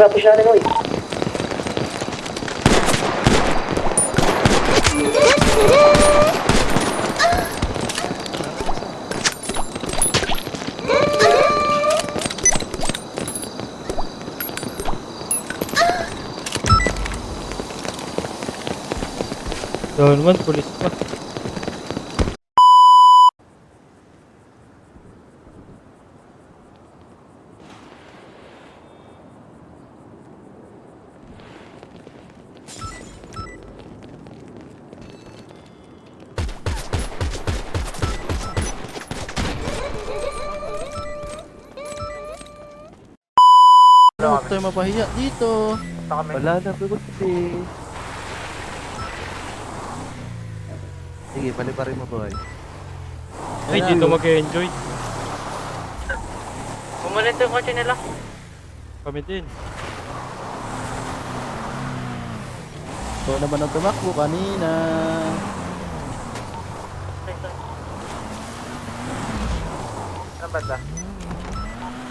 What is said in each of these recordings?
Push natin, oy. Doon naman, pulis pa. Huwag tayo mapahiya dito. Wala na, pagod kasi. Sige, paliparin mo boy. Ay, dito mag-enjoy. Bumulit yung kotse nila. Kami din. Ito naman ang tumakbo kanina. Ano ba ito?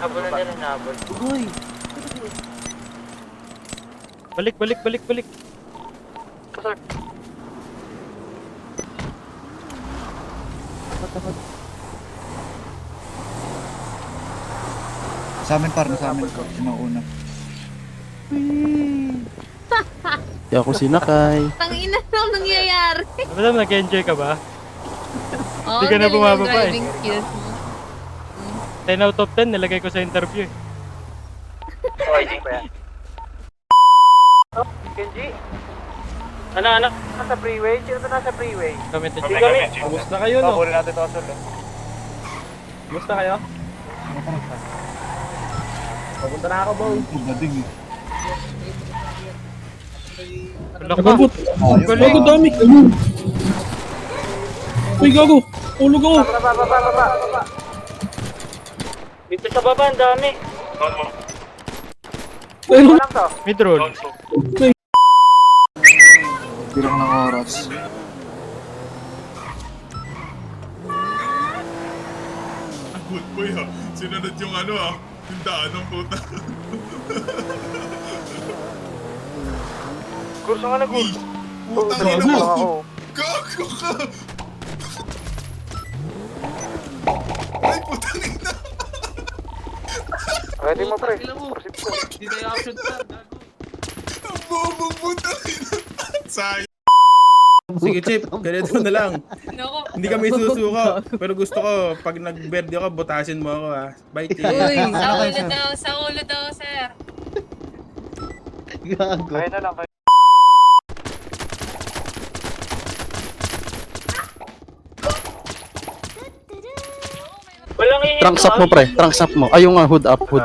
Habol na nila, nahabol. Uy! Balik, balik, balik, balik. Sir, Sa amin parang sa amin si mauna. Di ako sinakay. Tangina na nangyayari. Madam, nag-enjoy ka ba? Oh, Di ka na galing ng bumababa eh. driving skills mo. 10 out of 10, nilagay ko sa interview eh. okay, di ba yan? Kenji? Anak, nasa freeway? Sino ba nasa freeway? Kami din. Kumusta kayo no? Paburin natin ito sa Kumusta kayo? Papunta na ako, boy. Bading eh. Wala ka. Gago dami. Uy, gago. Ulog ako. Baba. Dito sa baba, ang dami. Ayun. Ano lang to? Mid-roll. Bilang ng oras. Good boy ha. Sinunod yung ano ah. Yung daan ng puta. Kurso nga na, kurso. Putang ina mo. Gago ka. Ay putang ina. Ready mo, pre. Ang bobong putang ina. Sayang. Sige, Chip. Ganito na lang. Nako. Hindi kami susuko. Pero gusto ko, pag nag-birthday ako, butasin mo ako ha. Bye, Chip. Uy, sa ulo daw, sir. Gago. Kaya na lang, kaya. Walang iinit. Trunks up mo, pre. Trunks up mo. Ay, yung hood up, hood.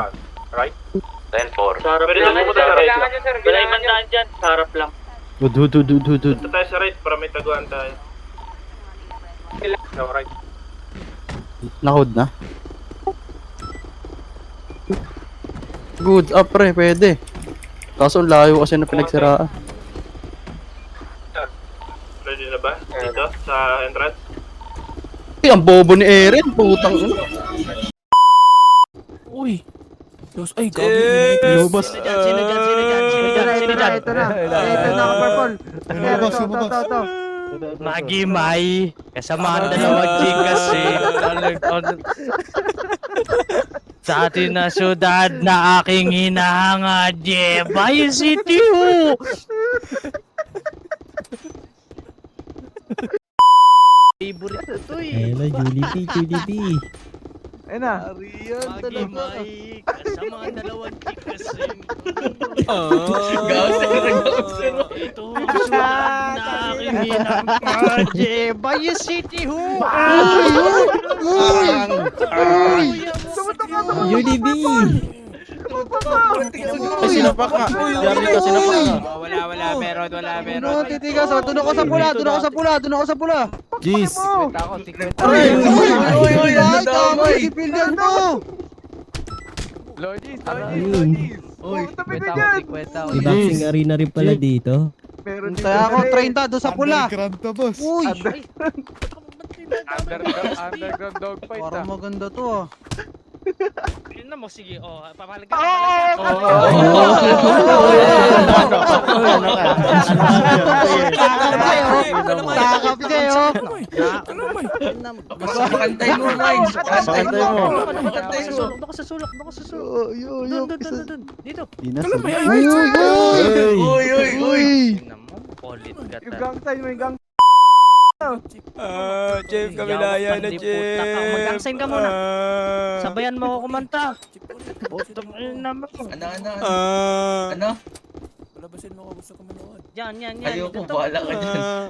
Sarap lang. Kailangan dyan, sir. Wala ibang daan dyan. Sarap lang. Hood, hood, hood, hood, hood, hood. Ito tayo sa right para may taguan tayo. Go right. Na-hood na. Good up, pre. Pwede. Kaso ang layo kasi na pinagsiraan. Ready na ba? Dito sa entrance? Ay, ang bobo ni Eren. Putang ina. Uy. Diyos, ay, gago. Lubas. Sino dyan? Ito na, purple. Lumabas, lumabas. Magimay. Kasama ang dalawang chikas eh. Sa atin na syudad na aking hinahanga, Jebay City ho! Favorite na to eh. Ayun na, Jollibee. Ayun na. Magimay. Kasama ang dalawang chikas eh. Ito ang syudad na aking hinahanga, Jebay City ho! Jollibee. Ay, sinapak ka. Jarly ka, sinapak ka. Wala, meron. No, titigas. Doon ako sa pula. Doon ako sa pula. Jeez. Uy, tama. Sipilyan mo. Ayun. May boxing arena rin pala dito. Kaya ako 30 doon sa pula. Uy. Underground dogfight Parang maganda to ah. Yun na mo, sige. Oh, papalag ka. Takap kayo. Pakantay mo, Mike. Pakantay mo. Pakantay mo. Doon ka sa sulok, doon ka sa sulok. Yo. Doon. Dito. Uy, uy, uy. Tingnan mo, polit ka Yung gang sign mo, yung gang. Jeff, kabilaya na, Jeff. Mag-gang sign ka muna. Sabayan mo ako kumanta. Bottom naman. Ano? Yan. Ayoko, Dito. bahala ka dyan.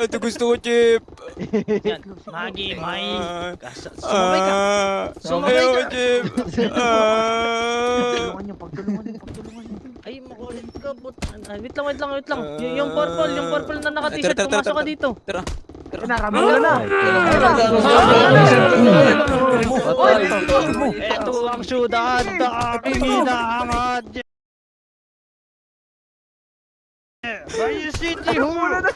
Ito gusto ko, Chip. Yan. Magi, Mai. Sumabay ka. Sumabay ka. Chip. Pagtulungan niyo. Ay, makulit ka. Wait lang. Yung purple na naka-t-shirt. Pumasok ka dito. Naramay na. Ito ang syudad na aking hinahangat. Bayo City Hall.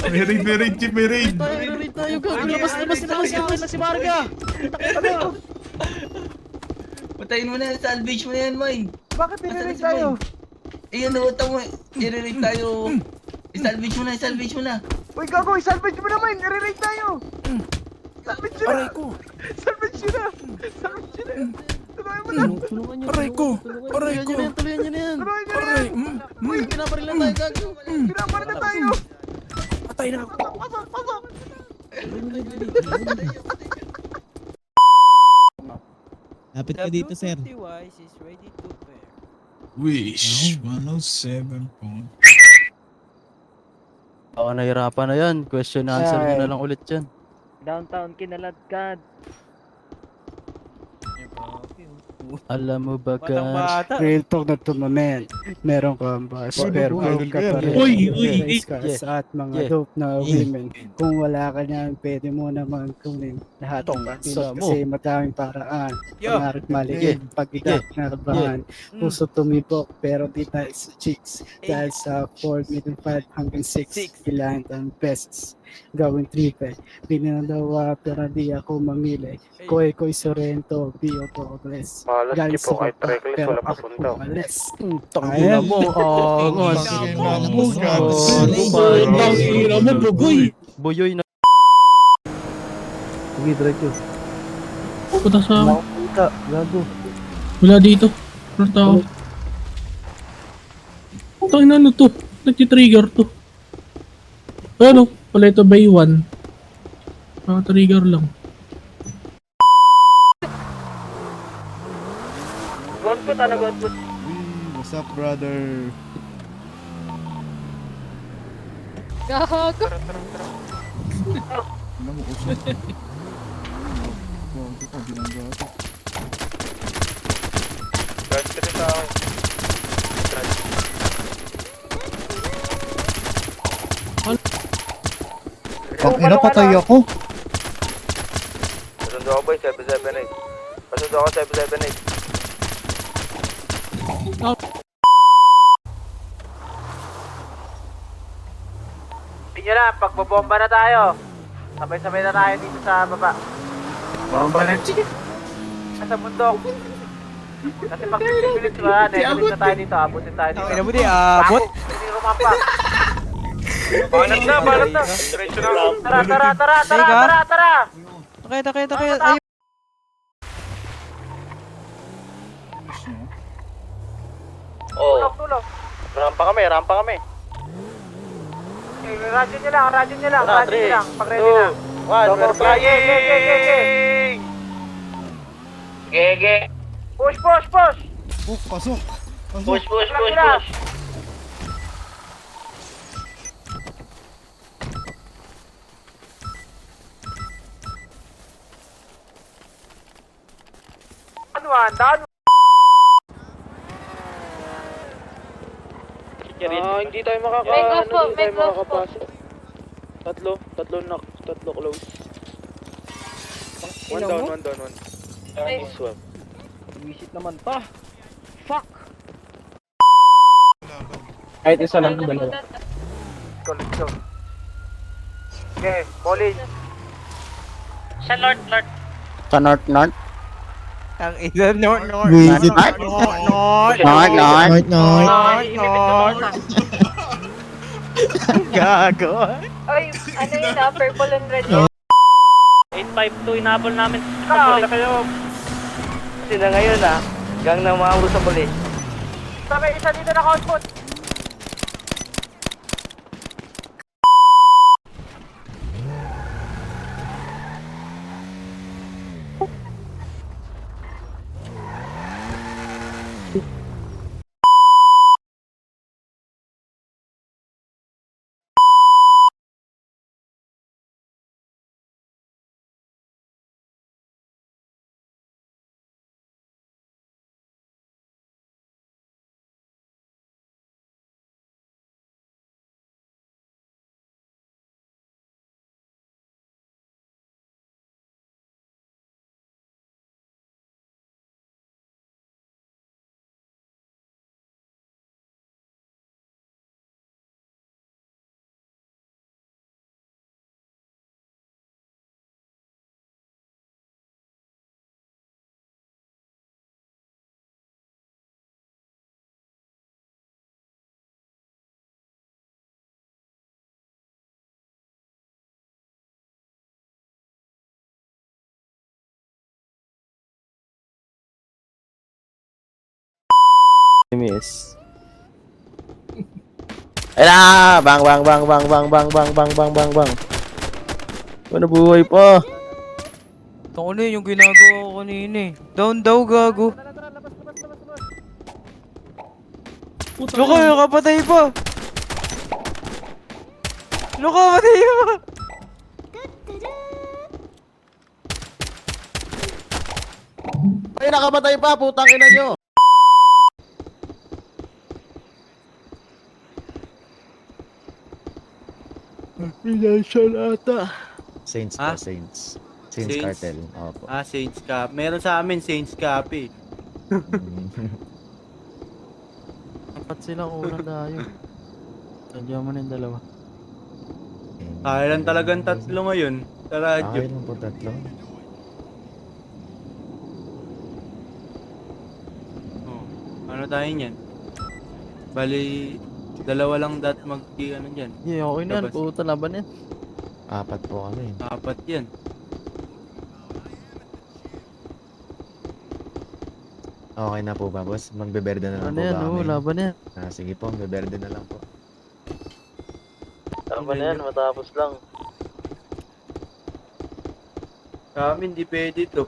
May raid, Chip, may raid. Labas si Marga. Patayin mo na, salvage mo na yan, Mike. Bakit nire-raid tayo? Iyan, nawata mo. I-raid tayo. I-salvage mo na. Uy, gago, salvage mo naman. Nire-raid tayo. Salvage nyo na. Salvage nyo na. Tulungan mo na. Tulungan niyo. Tuloyan nyo na yan. Tulungan nyo na. Uy, pinaparil na tayo, gago. Pinapara na tayo. Patay na ako. Pasok. Lapit ka dito, sir. Wish, 107 point. Baka nahirapan na yan. Question answer nyo na lang ulit yan. Downtown Kinaladkad. Alam mo ba ka? Real talk na tournament. Meron kang bus, pero meron ka pa rin. Uy, Sa at mga Yeah. dope na women. Kung wala ka niyan, pwede mo naman kunin lahat ng bakit. Kasi maraming paraan. Pangarap maligid, pag-idak na kabahan. Puso tumibok, pero di tayo sa chicks. Dahil sa 4,500,000 hanggang 6. Kailangan tayong pesos. Gawin tripe. Pinandawa, pero di ako mamili. Koy Sorrento, Bio Progress. Galing sa bata, pero ako umalis. Tangina mo, angas. Buyoy na. Sige, drive ko. Puta sa ako. Nakakita, gago. Wala dito. Ano tao? Tangin na ano to? Nagtitrigger to. Ano? Pala ito by 1. Naka-trigger lang. What's up, brother? Gago. Pakina, patay ako. Pasundo ako, boy. 778. Pasundo ako, 778. Tingnan na, pagbobomba na tayo. Sabay-sabay na tayo dito sa baba. Bomba na, chicken. Sa bundok. Kasi pag 15 minutes ba, negative na tayo dito. Abutin tayo dito. Ina mo di, abot. Hindi rumapa. Balat na. Diretso na. Tara. Takaya. Ay, Tulog. Rampa kami. Radyo nyo lang. Pag ready na. 1, we're flying! Gege! Push! Pasok. Push! Down! Hindi tayo makakapasok. Tatlo close. One down. Ay. Swap. Visit naman pa. Kahit isa lang, dalawa. Let's go. Okay, police. Sa Lord. Sa north. Ang ina, no. Visit. North. Gago. Ay, ano yun ah, purple and red. 852, inabol namin. Ano kayo? Sila ngayon gang na mauro sa police. May isa dito na output. Miss. Ayun na! Bang! Ano buhay pa? Ito na yung ginagawa ko kanina eh. Down daw, gago. Loko, yung kapatay pa. Loko, kapatay pa. Ay, nakamatay pa! Putang ina nyo! Financial ata. Saints Ah? po, Saints. Saints? Cartel. Opo. Saints Cap. Meron sa amin Saints Cap eh. Apat silang unang tayo. Sadya mo na yung dalawa. Kaya lang talagang tatlo ngayon sa radyo. Ay, lang po tatlo. Oh, ano tayo niyan? Bali, dalawa lang ano dyan. Yeah, okay na yan. Labas. Puta, laban yan. Apat po kami. Apat yan. Okay na po ba, boss? Magbeberde na lang Ano po yan, ba kami? laban yan. Sige po, magbeberde na lang po. Laban yan, matapos lang. Sa amin, di pwede to.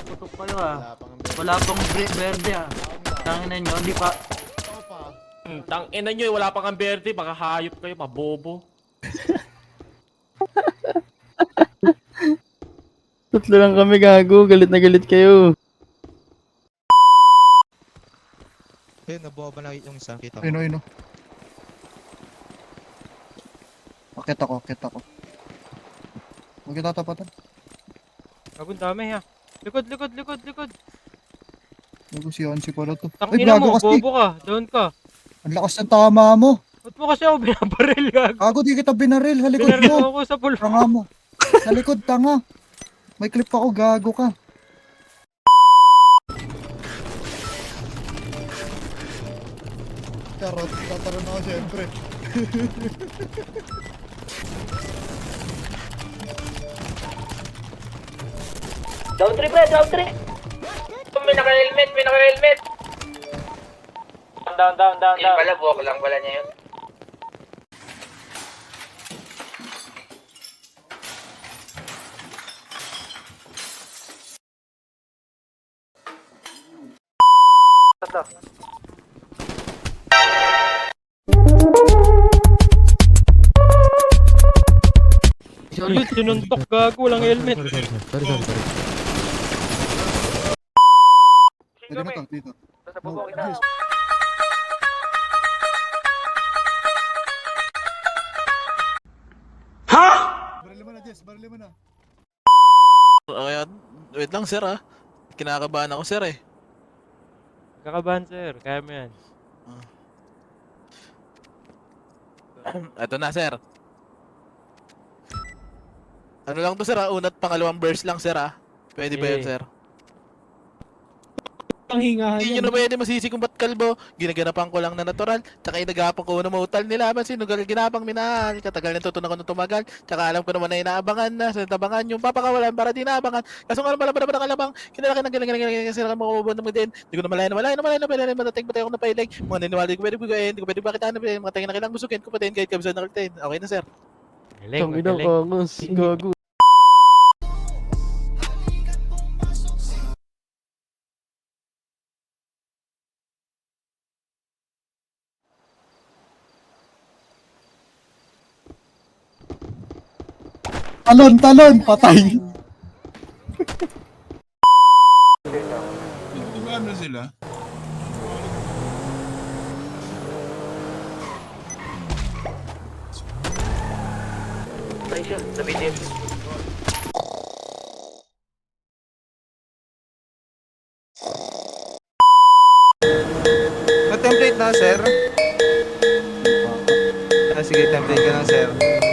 Putok kayo Wala pang verde Tangina nyo, hindi pa. Tangina nyo, wala pang ang verde, baka hayop kayo, mabobo. Tatlo lang kami, gago. Galit na galit kayo. nabuha ba na yung isa? Kita ko. Ino. Akit ako. Huwag kita tapatan. Agong dami ha. Likod. Nagusiyan si pala to. Tangina mo, bobo ka, doon ka. Ang lakas ng tama mo. Ba't mo kasi ako binabaril, gago? Gago, di kita binaril. Sa likod Binaril mo. ako sa pulpo. Tanga mo. Sa likod, tanga. May clip ako, gago ka. Tataron ako siyempre. Down 3 pre, down 3. May naka-helmet. Down. Yung pala, buhok lang pala niya yun. Yun, sinuntok, gago, walang helmet. Sorry. Pwede na to, dito. Sa bubong ina. Yes, barili mo na. Wait lang sir ah. Kinakabahan ako sir eh. Kakabahan, sir. Kaya mo yan. Eto na sir. Ano lang to sir ah, una't pangalawang verse lang sir ah. Pwede ba yun sir? Ang hingahan Hindi nyo na pwede masisi kung ba't kalbo. Ginaganapan ko lang na natural. Tsaka inagapang ko na mautal nila. Sinugal ginapang minahal. Katagal na tutunan ko na tumagal. Tsaka alam ko naman na inaabangan na. Sa tabangan yung papakawalan para di naabangan. Kaso nga pala ba naman nakalabang. Kinalaki ng galing kasi lang makububon ng din. Hindi ko na malayan na pwede rin matating patay ako na pailig. Mga niniwala ko pwede bugayin. Hindi ko pwede bakit ano pwede. Mga tingin na kailang busukin ko patin kahit kabisa na kaltain. Okay na sir. Tang ina ko, gago. Talon, patay. Ano sila? Na-template na, sir? Ah, sige, template ka na, sir.